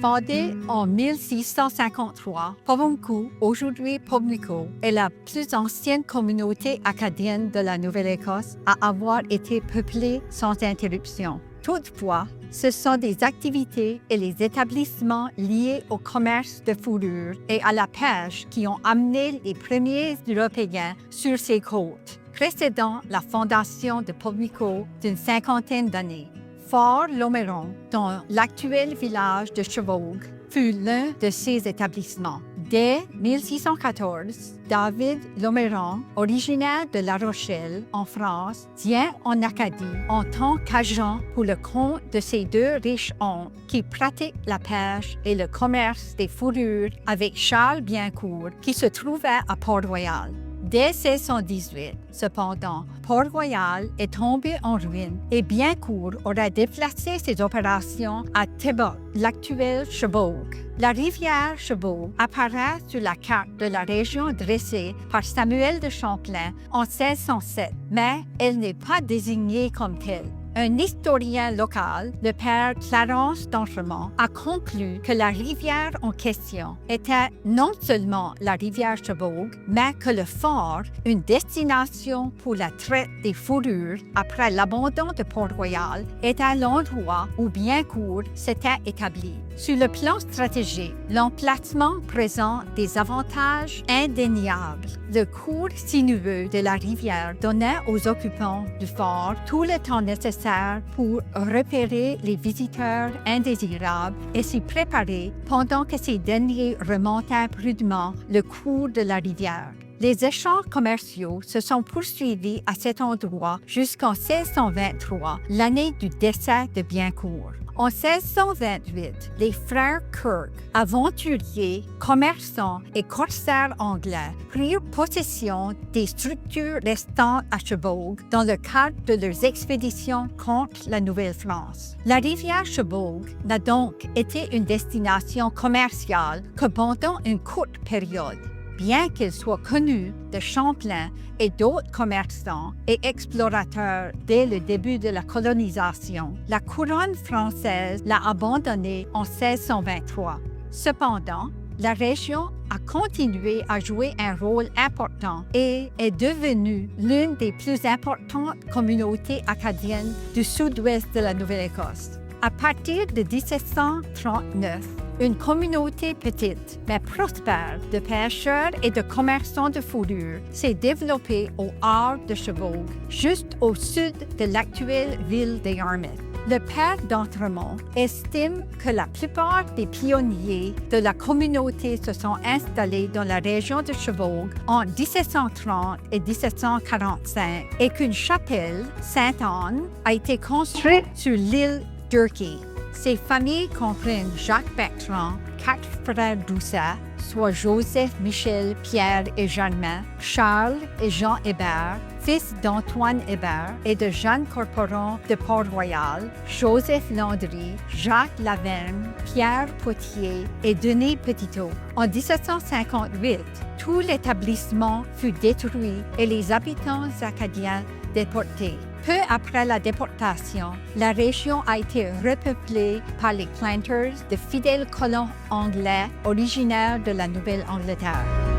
Fondée en 1653, Pavuncku, aujourd'hui Pomnico, est la plus ancienne communauté acadienne de la Nouvelle-Écosse à avoir été peuplée sans interruption. Toutefois, ce sont des activités et les établissements liés au commerce de fourrure et à la pêche qui ont amené les premiers Européens sur ces côtes, précédant la fondation de Pomnico d'une cinquantaine d'années. Fort Lomeron, dont l'actuel village de Chevaugue, fut l'un de ces établissements. Dès 1614, David Lomeron, originaire de La Rochelle, en France, vient en Acadie en tant qu'agent pour le compte de ses deux riches oncles qui pratiquent la pêche et le commerce des fourrures avec Charles Biencourt, qui se trouvait à Port-Royal. Dès 1618, cependant, Port-Royal est tombé en ruine et Biencourt aurait déplacé ses opérations à Thébot, l'actuel Chevaugue. La rivière Chevaugue apparaît sur la carte de la région dressée par Samuel de Champlain en 1607, mais elle n'est pas désignée comme telle. Un historien local, le père Clarence d'Entremont, a conclu que la rivière en question était non seulement la rivière Chevaugue, mais que le fort, une destination pour la traite des fourrures après l'abandon de Port-Royal, était l'endroit où Biencourt s'était établi. Sur le plan stratégique, l'emplacement présente des avantages indéniables. Le cours sinueux de la rivière donnait aux occupants du fort tout le temps nécessaire pour repérer les visiteurs indésirables et s'y préparer pendant que ces derniers remontaient prudemment le cours de la rivière. Les échanges commerciaux se sont poursuivis à cet endroit jusqu'en 1623, l'année du décès de Biencourt. En 1628, les frères Kirk, aventuriers, commerçants et corsaires anglais, prirent possession des structures restantes à Chevaugue dans le cadre de leurs expéditions contre la Nouvelle-France. La rivière Chevaugue n'a donc été une destination commerciale que pendant une courte période. Bien qu'elle soit connue de Champlain et d'autres commerçants et explorateurs dès le début de la colonisation, la couronne française l'a abandonnée en 1623. Cependant, la région a continué à jouer un rôle important et est devenue l'une des plus importantes communautés acadiennes du sud-ouest de la Nouvelle-Écosse. À partir de 1739, une communauté petite mais prospère de pêcheurs et de commerçants de fourrure s'est développée au Havre de Chevaugue, juste au sud de l'actuelle ville de Yarmouth. Le père d'Entremont estime que la plupart des pionniers de la communauté se sont installés dans la région de Chevaugue en 1730 et 1745 et qu'une chapelle, Sainte-Anne, a été construite sur l'île Durkee. Ces familles comprennent Jacques Bertrand, 4 frères Doucet, soit Joseph, Michel, Pierre et Germain, Charles et Jean Hébert, fils d'Antoine Hébert et de Jeanne Corporon de Port-Royal, Joseph Landry, Jacques Lavergne, Pierre Potier et Denis Petitot. En 1758, tout l'établissement fut détruit et les habitants acadiens déportés. Peu après la déportation, la région a été repeuplée par les planters, de fidèles colons anglais originaires de la Nouvelle-Angleterre.